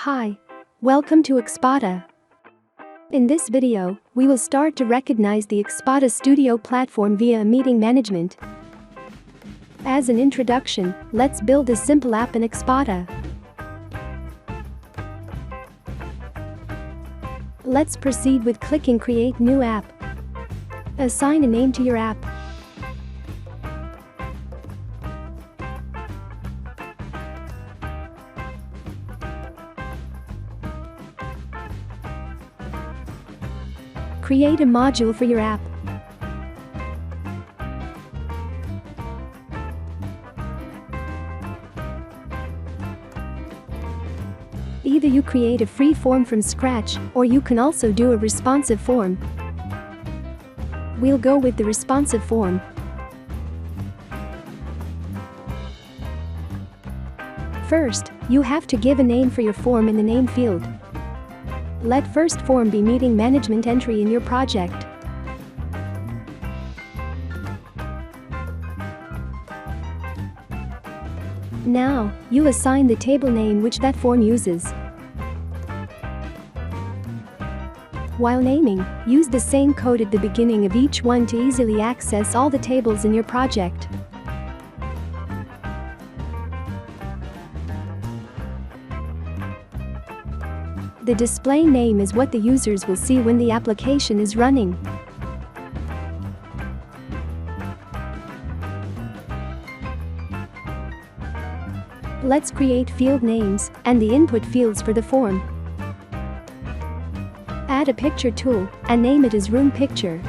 Hi. Welcome to Xpoda. In this video, we will start to recognize the Xpoda Studio platform via meeting management. As an introduction, let's build a simple app in Xpoda. Let's proceed with clicking Create New App. Assign a name to your app. Create a module for your app. Either you create a free form from scratch, or you can also do a responsive form. We'll go with the responsive form. First, you have to give a name for your form in the name field. Let first form be meeting management entry in your project. Now, you assign the table name which that form uses. While naming, use the same code at the beginning of each one to easily access all the tables in your project. The display name is what the users will see when the application is running. Let's create field names and the input fields for the form. Add a picture tool and name it as Room Picture.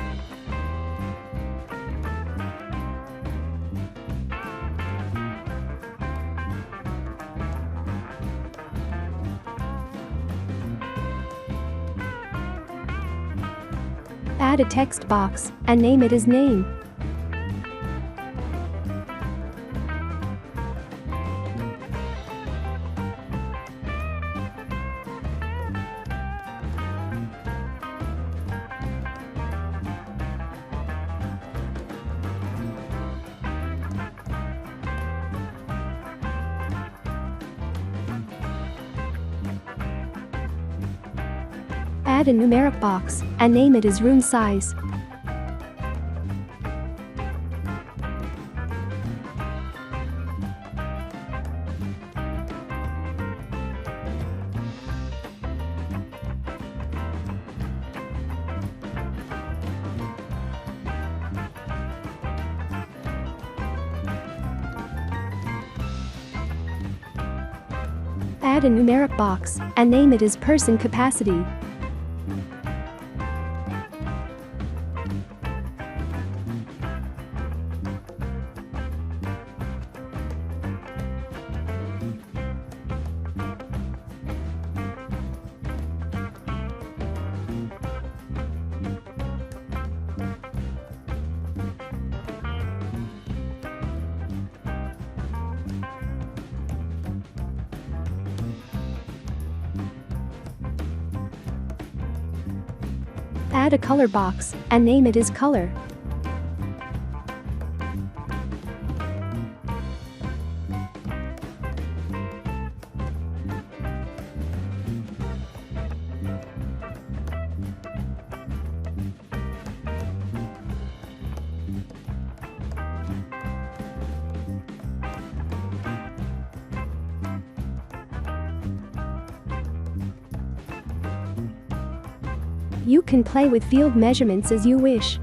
Add a text box and name it as Name. Add a numeric box and name it as Room Size. Add a numeric box and name it as Person Capacity. Add a color box and name it as Color. You can play with field measurements as you wish.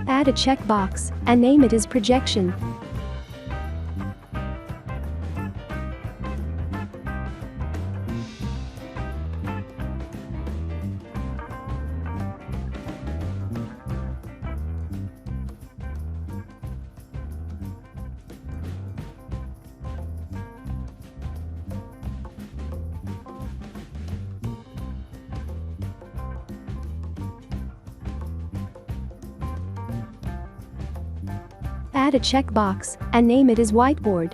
Add a checkbox and name it as Projection. Add a checkbox and name it as whiteboard.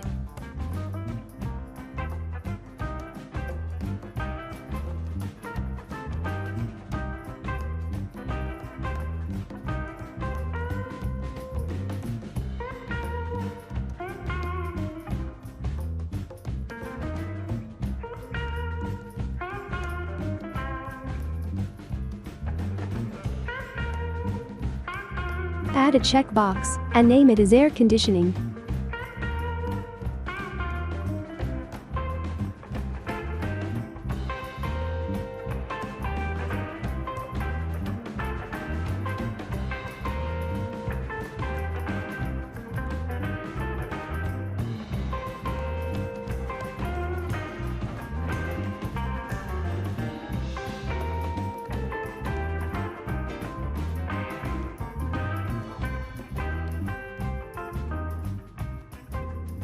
Add a checkbox and name it as air conditioning.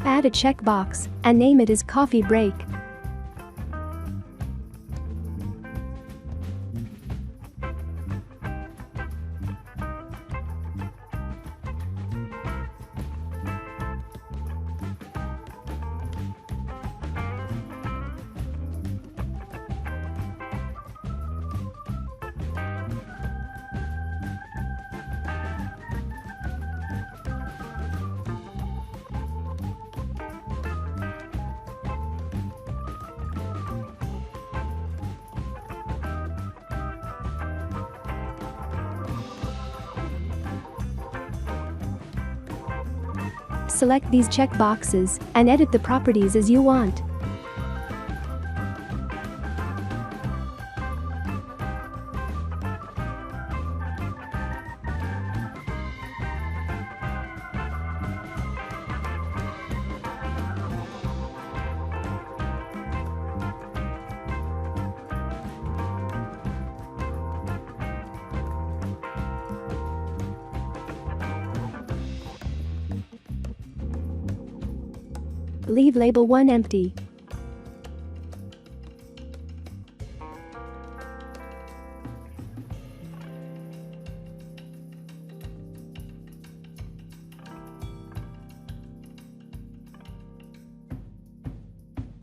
Add a checkbox and name it as coffee break. Select these checkboxes and edit the properties as you want. Leave label 1 empty.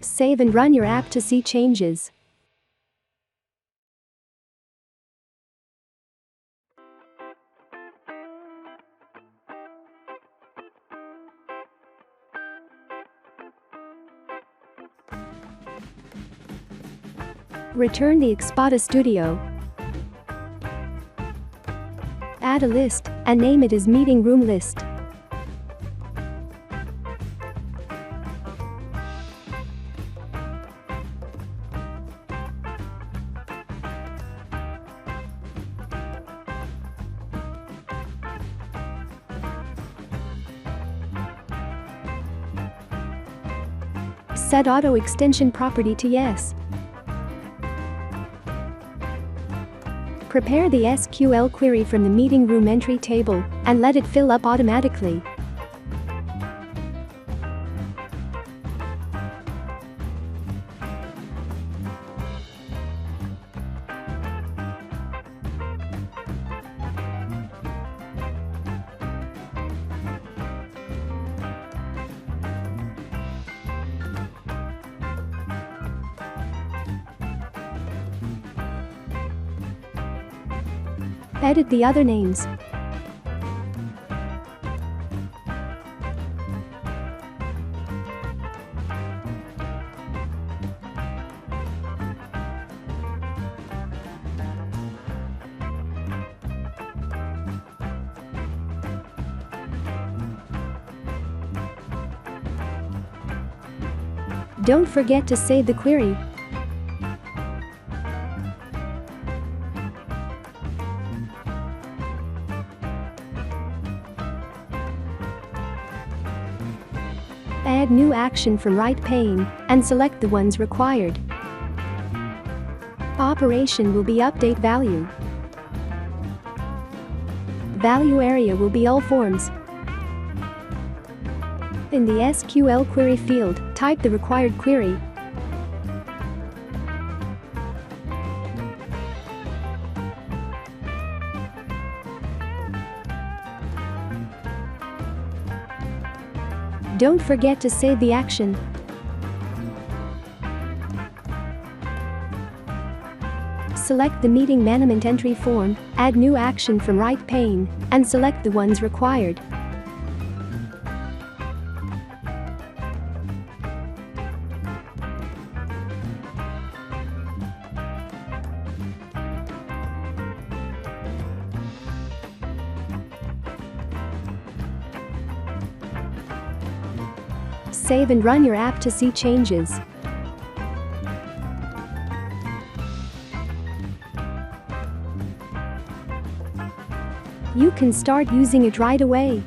Save and run your app to see changes. Return the Xpoda Studio. Add a list and name it as meeting room list. Set auto extension property to yes. Prepare the SQL query from the meeting room entry table and let it fill up automatically. Edit the other names. Don't forget to save the query. Add new action from right pane and select the ones required. Operation will be update value. Value area will be all forms. In the SQL query field, type the required query. Don't forget to save the action. Select the meeting management entry form, add new action from right pane, and select the ones required. Save and run your app to see changes. You can start using it right away.